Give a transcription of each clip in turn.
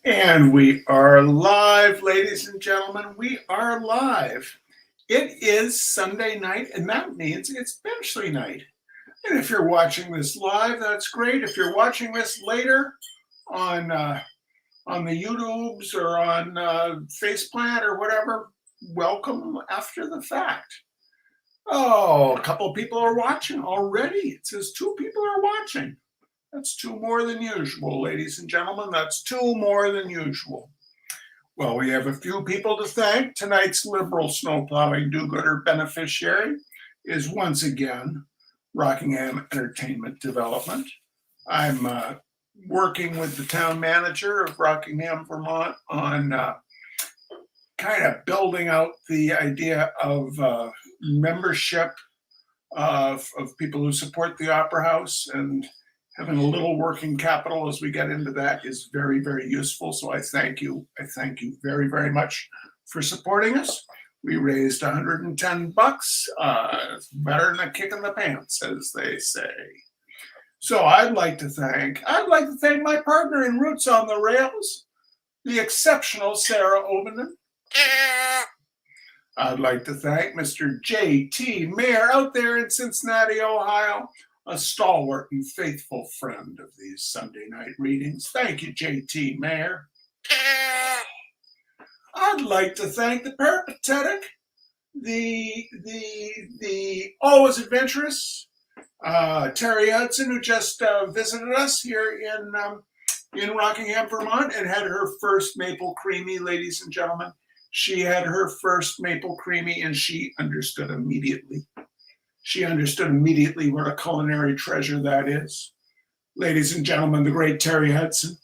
And we are live, ladies and gentlemen. We are live. It is Sunday night, and that means it's Benchley night. And if you're watching this live, that's great. If you're watching this later on the YouTubes or on Faceplant or whatever, welcome after the fact. Oh, a couple of people are watching already. It says 2 people are watching. That's 2 more than usual, ladies and gentlemen. That's 2 more than usual. Well, we have a few people to thank. Tonight's liberal snowplowing do-gooder beneficiary is once again Rockingham Entertainment Development. I'm working with the town manager of Rockingham, Vermont on kind of building out the idea of membership of people who support the Opera House, and having a little working capital as we get into that is very, very useful. So I thank you. I thank you very, very much for supporting us. We raised $110. It's better than a kick in the pants, as they say. So I'd like to thank my partner in Roots on the Rails, the exceptional Sarah Obenden. I'd like to thank Mr. J.T. Mayer out there in Cincinnati, Ohio, a stalwart and faithful friend of these Sunday night readings. Thank you, J.T. Mayer. I'd like to thank the peripatetic, the always adventurous Terry Hudson, who just visited us here in Rockingham, Vermont, and had her first maple creamy, ladies and gentlemen. She had her first maple creamy, and she understood immediately. She understood immediately what a culinary treasure that is. Ladies and gentlemen, the great Terry Hudson.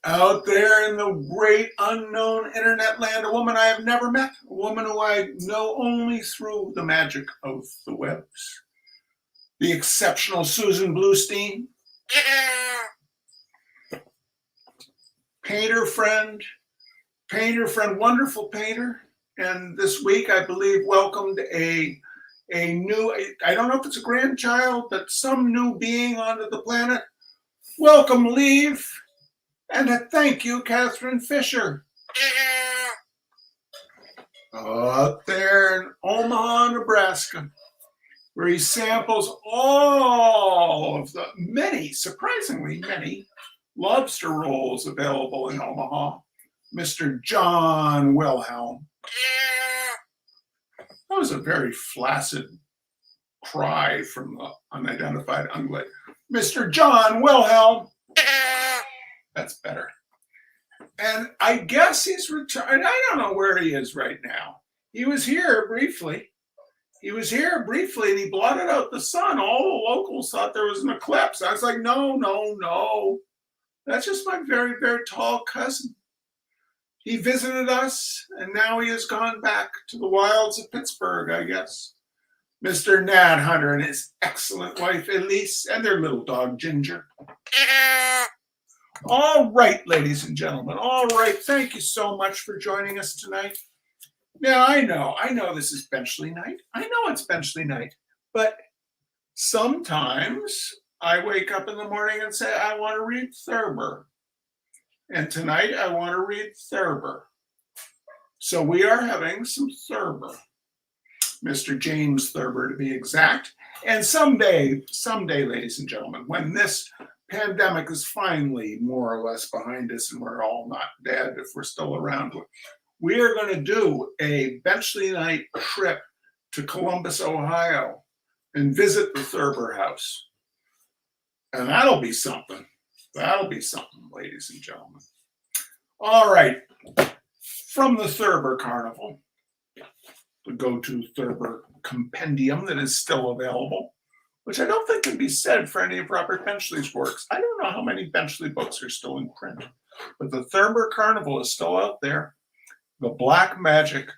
Out there in the great unknown internet land, a woman I have never met, a woman who I know only through the magic of the webs. The exceptional Susan Bluestein. Painter friend, wonderful painter. And this week, I believe, welcomed a new, I don't know if it's a grandchild, but some new being onto the planet. Welcome, Leave. And a thank you, Catherine Fisher. Out there in Omaha, Nebraska, where he samples all of the surprisingly many, lobster rolls available in Omaha. Mr. John Wilhelm. That was a very flaccid cry from the unidentified ungulate. Mr. John Wilhelm. That's better. And I guess he's retired. I don't know where he is right now. He was here briefly. And he blotted out the sun. All the locals thought there was an eclipse. I was like, no. That's just my very, very tall cousin. He visited us, and now he has gone back to the wilds of Pittsburgh, I guess. Mr. Nat Hunter and his excellent wife, Elise, and their little dog, Ginger. All right, ladies and gentlemen. All right. Thank you so much for joining us tonight. Now, I know this is Benchley night. I know it's Benchley night. But sometimes I wake up in the morning and say, I want to read Thurber. And tonight I want to read Thurber. So we are having some Thurber. Mr. James Thurber to be exact. And someday, ladies and gentlemen, when this pandemic is finally more or less behind us and we're all not dead if we're still around, we are going to do a Benchley night trip to Columbus, Ohio, and visit the Thurber house. And that'll be something. That'll be something, ladies and gentlemen. All right. From the Thurber Carnival, the go-to Thurber compendium that is still available, which I don't think can be said for any of Robert Benchley's works. I don't know how many Benchley books are still in print, but the Thurber Carnival is still out there. The Black Magic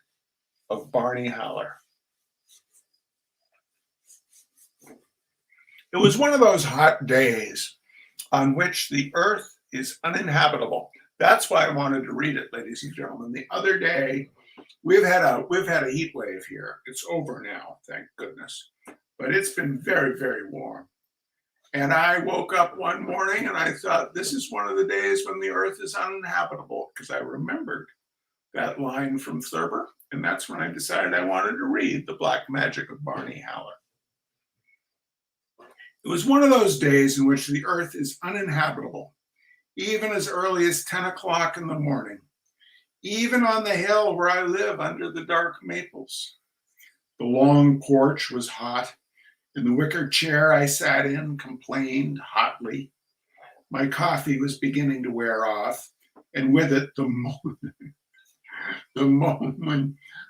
of Barney Haller. It was one of those hot days on which the earth is uninhabitable. That's why I wanted to read it, ladies and gentlemen. The other day, we've had a heat wave here. It's over now, thank goodness. But it's been very, very warm. And I woke up one morning and I thought, this is one of the days when the earth is uninhabitable, because I remembered that line from Thurber. And that's when I decided I wanted to read The Black Magic of Barney Haller. It was one of those days in which the earth is uninhabitable, even as early as 10 o'clock in the morning, even on the hill where I live under the dark maples. The long porch was hot, and the wicker chair I sat in complained hotly. My coffee was beginning to wear off, and with it the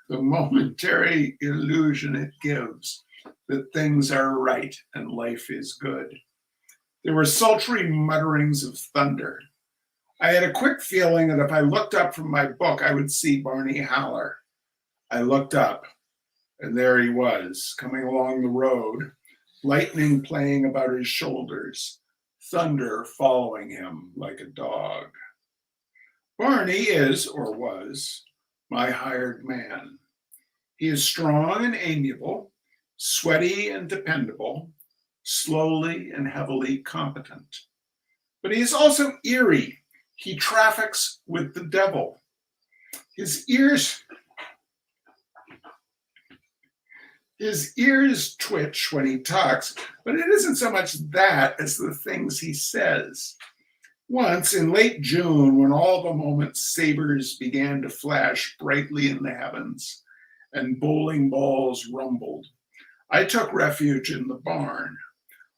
momentary illusion it gives that things are right and life is good. There were sultry mutterings of thunder. I had a quick feeling that if I looked up from my book, I would see Barney Haller. I looked up, and there he was, coming along the road, lightning playing about his shoulders, thunder following him like a dog. Barney is, or was, my hired man. He is strong and amiable, sweaty and dependable, slowly and heavily competent. But he is also eerie. He traffics with the devil. His ears twitch when he talks, but it isn't so much that as the things he says. Once in late June, when all the moment's sabers began to flash brightly in the heavens and bowling balls rumbled, I took refuge in the barn.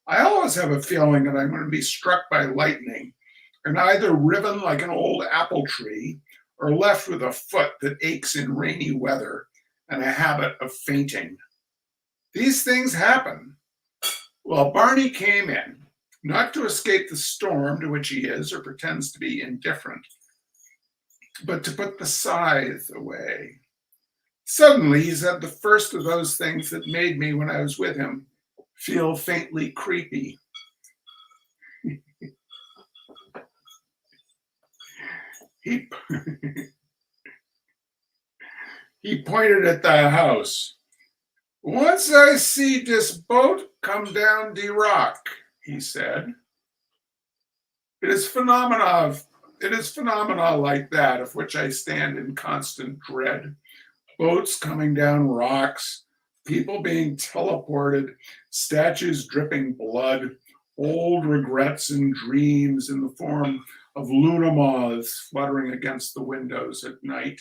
I always have a feeling that I'm going to be struck by lightning and either riven like an old apple tree or left with a foot that aches in rainy weather and a habit of fainting. These things happen. Well, Barney came in, not to escape the storm to which he is or pretends to be indifferent, but to put the scythe away. Suddenly, he said the first of those things that made me, when I was with him, feel faintly creepy. He pointed at the house. Once I see this boat come down the rock, he said. It is phenomena like that of which I stand in constant dread. Boats coming down rocks, people being teleported, statues dripping blood, old regrets and dreams in the form of luna moths fluttering against the windows at night.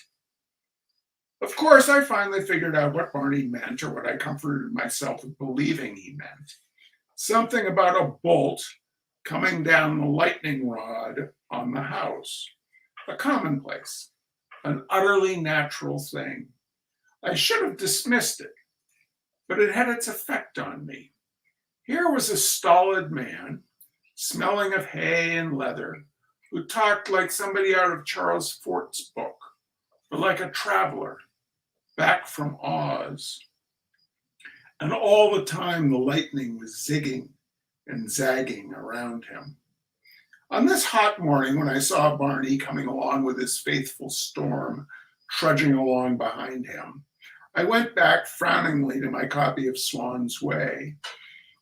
Of course, I finally figured out what Barney meant, or what I comforted myself with believing he meant. Something about a bolt coming down the lightning rod on the house. A commonplace, an utterly natural thing. I should have dismissed it, but it had its effect on me. Here was a stolid man, smelling of hay and leather, who talked like somebody out of Charles Fort's book, or like a traveler back from Oz. And all the time the lightning was zigging and zagging around him. On this hot morning, when I saw Barney coming along with his faithful Storm trudging along behind him, I went back frowningly to my copy of Swan's Way.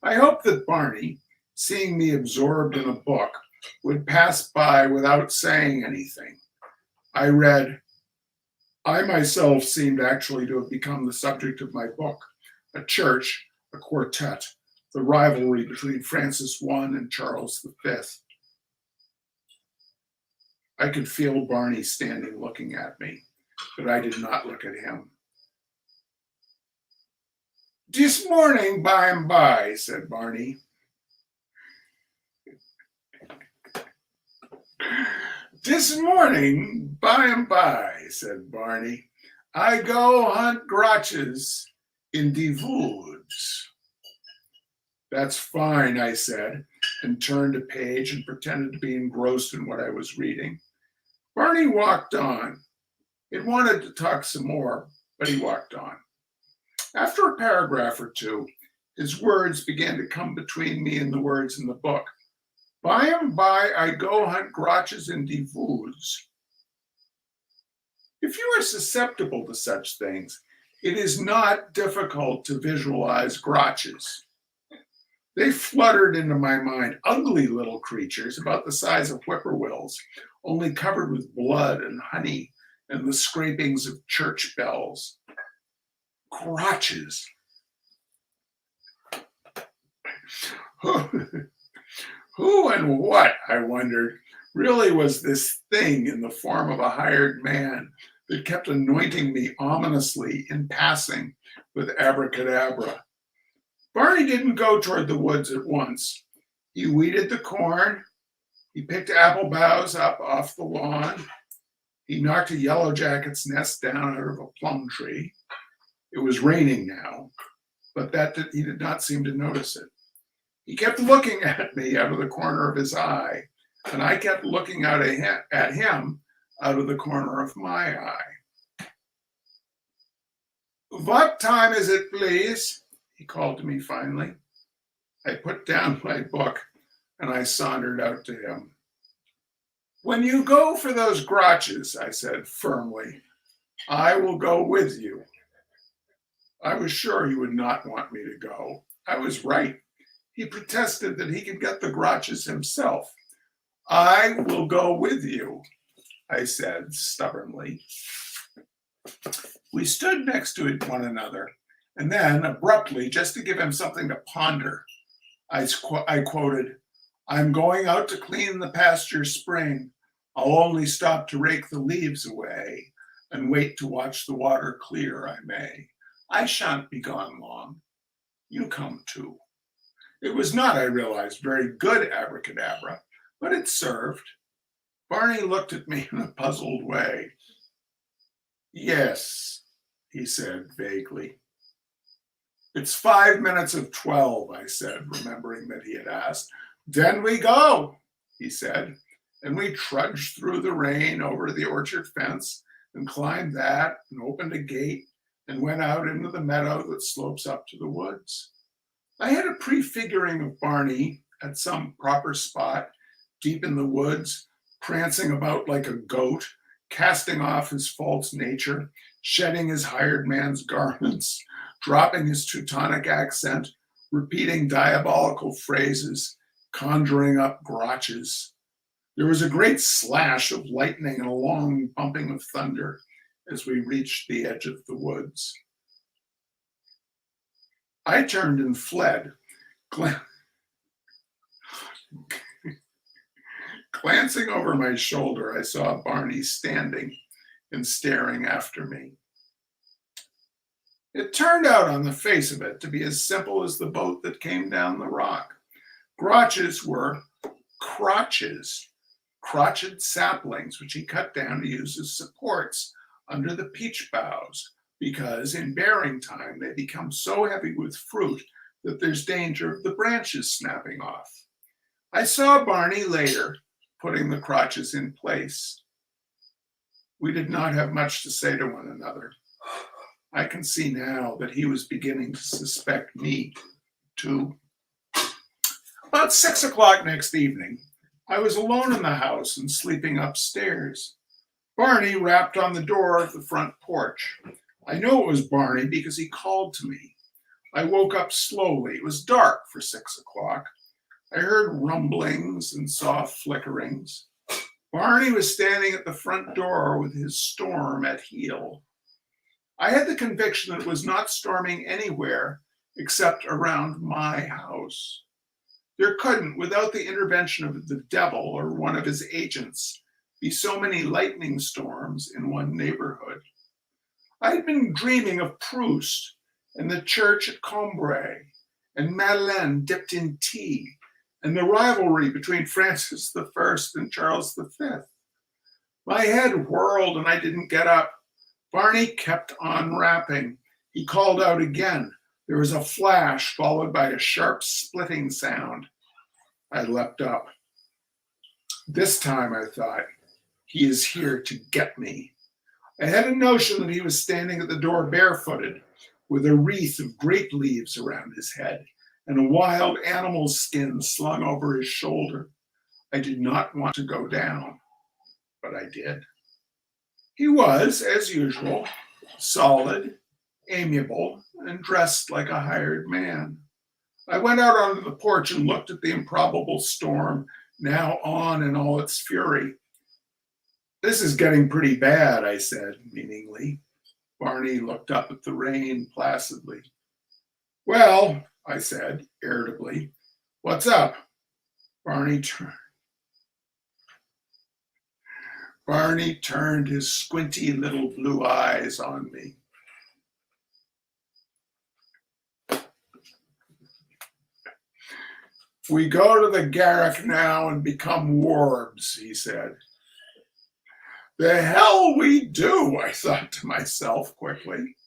I hoped that Barney, seeing me absorbed in a book, would pass by without saying anything. I read, I myself seemed actually to have become the subject of my book, a church, a quartet, the rivalry between Francis I and Charles V. I could feel Barney standing looking at me, but I did not look at him. This morning, by and by, said Barney. This morning, by and by, said Barney, I go hunt grotches in the woods. That's fine, I said, and turned a page and pretended to be engrossed in what I was reading. Barney walked on. It wanted to talk some more, but he walked on. After a paragraph or two, his words began to come between me and the words in the book. By and by, I go hunt grotches in the woods. If you are susceptible to such things, it is not difficult to visualize grotches. They fluttered into my mind, ugly little creatures about the size of whippoorwills, only covered with blood and honey and the scrapings of church bells. Crotches. Who and what, I wondered, really was this thing in the form of a hired man that kept anointing me ominously in passing with abracadabra? Barney didn't go toward the woods at once. He weeded the corn. He picked apple boughs up off the lawn. He knocked a yellow jacket's nest down out of a plum tree. It was raining now, but he did not seem to notice it. He kept looking at me out of the corner of his eye, and I kept looking out at him out of the corner of my eye. "What time is it, please?" he called to me finally. I put down my book and I sauntered out to him. "When you go for those crotches," I said firmly, "I will go with you." I was sure he would not want me to go. I was right. He protested that he could get the crotches himself. "I will go with you," I said stubbornly. We stood next to one another, and then abruptly, just to give him something to ponder, I quoted, "I'm going out to clean the pasture spring. I'll only stop to rake the leaves away and wait to watch the water clear, I may. I shan't be gone long. You come too." It was not, I realized, very good abracadabra, but it served. Barney looked at me in a puzzled way. "Yes," he said vaguely. "It's 5 minutes of 12, I said, remembering that he had asked. "Then we go," he said, and we trudged through the rain over the orchard fence and climbed that and opened a gate and went out into the meadow that slopes up to the woods. I had a prefiguring of Barney at some proper spot, deep in the woods, prancing about like a goat, casting off his false nature, shedding his hired man's garments, dropping his Teutonic accent, repeating diabolical phrases, conjuring up crotches. There was a great slash of lightning and a long bumping of thunder as we reached the edge of the woods. I turned and fled, glancing over my shoulder. I saw Barney standing and staring after me. It turned out on the face of it to be as simple as the boat that came down the rock. Crotches were crotches, crotched saplings, which he cut down to use as supports under the peach boughs, because in bearing time they become so heavy with fruit that there's danger of the branches snapping off. I saw Barney later putting the crotches in place. We did not have much to say to one another. I can see now that he was beginning to suspect me too. About 6 o'clock next evening, I was alone in the house and sleeping upstairs. Barney rapped on the door of the front porch. I know it was Barney because he called to me. I woke up slowly. It was dark for 6 o'clock. I heard rumblings and saw flickerings. Barney was standing at the front door with his storm at heel. I had the conviction that it was not storming anywhere except around my house. There couldn't, without the intervention of the devil or one of his agents, be so many lightning storms in one neighborhood. I had been dreaming of Proust and the church at Cambrai and Madeleine dipped in tea and the rivalry between Francis I and Charles V. My head whirled and I didn't get up. Barney kept on rapping. He called out again. There was a flash followed by a sharp splitting sound. I leapt up. This time, I thought, he is here to get me. I had a notion that he was standing at the door barefooted, with a wreath of grape leaves around his head and a wild animal's skin slung over his shoulder. I did not want to go down, but I did. He was, as usual, solid, amiable, and dressed like a hired man. I went out onto the porch and looked at the improbable storm, now on in all its fury. "This is getting pretty bad," I said meaningly. Barney looked up at the rain placidly. "Well," I said irritably, "what's up?" Barney turned his squinty little blue eyes on me. "We go to the garrick now and become warbs," he said. "The hell we do," I thought to myself quickly.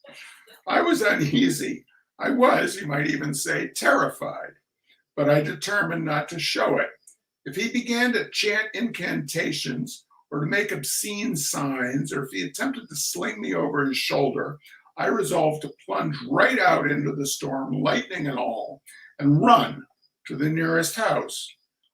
I was uneasy. I was, you might even say, terrified, but I determined not to show it. If he began to chant incantations or to make obscene signs, or if he attempted to sling me over his shoulder, I resolved to plunge right out into the storm, lightning and all, and run to the nearest house.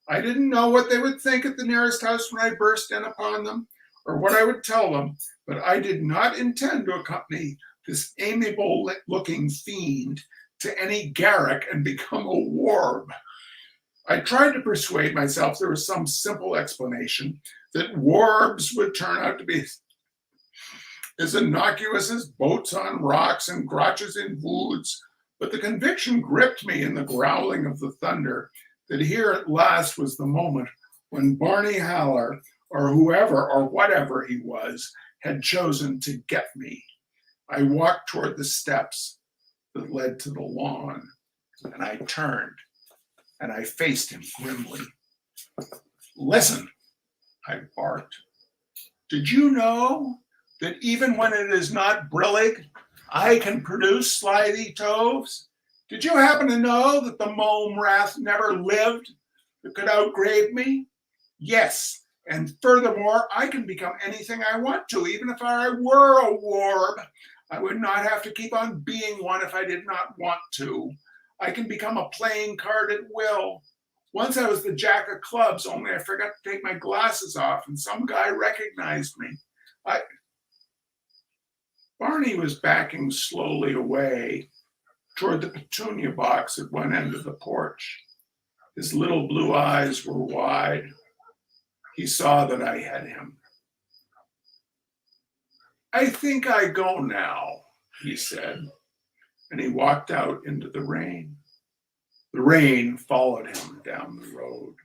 I didn't know what they would think at the nearest house when I burst in upon them, or what I would tell them, but I did not intend to accompany this amiable-looking fiend to any garrick and become a warb. I tried to persuade myself there was some simple explanation, that warbs would turn out to be as innocuous as boats on rocks and crotches in woods, but the conviction gripped me in the growling of the thunder that here at last was the moment when Barney Haller, or whoever or whatever he was, had chosen to get me. I walked toward the steps that led to the lawn, and I turned, and I faced him grimly. "Listen," I barked. "Did you know that even when it is not brillig, I can produce slithy toves? Did you happen to know that the mome rath never lived that could outgrade me? Yes, and furthermore, I can become anything I want to, even if I were a warb. I would not have to keep on being one if I did not want to. I can become a playing card at will. Once I was the jack of clubs, only I forgot to take my glasses off, and some guy recognized me. Barney was backing slowly away toward the petunia box at one end of the porch. His little blue eyes were wide. He saw that I had him. "I think I go now," he said, and he walked out into the rain. The rain followed him down the road.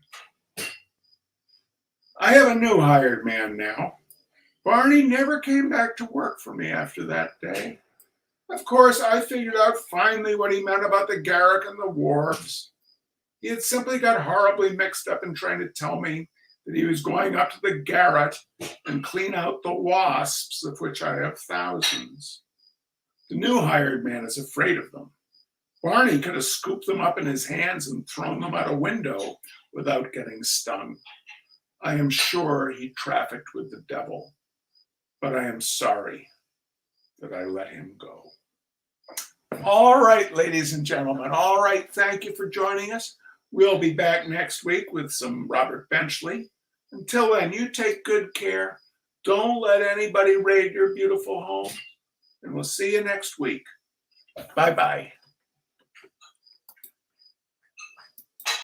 I have a new hired man now. Barney never came back to work for me after that day. Of course, I figured out finally what he meant about the garrick and the wharves. He had simply got horribly mixed up in trying to tell me that he was going up to the garret and clean out the wasps, of which I have thousands. The new hired man is afraid of them. Barney could have scooped them up in his hands and thrown them out a window without getting stung. I am sure he trafficked with the devil, but I am sorry that I let him go. All right, ladies and gentlemen. All right, thank you for joining us. We'll be back next week with some Robert Benchley. Until then, you take good care. Don't let anybody raid your beautiful home. And we'll see you next week. Bye-bye.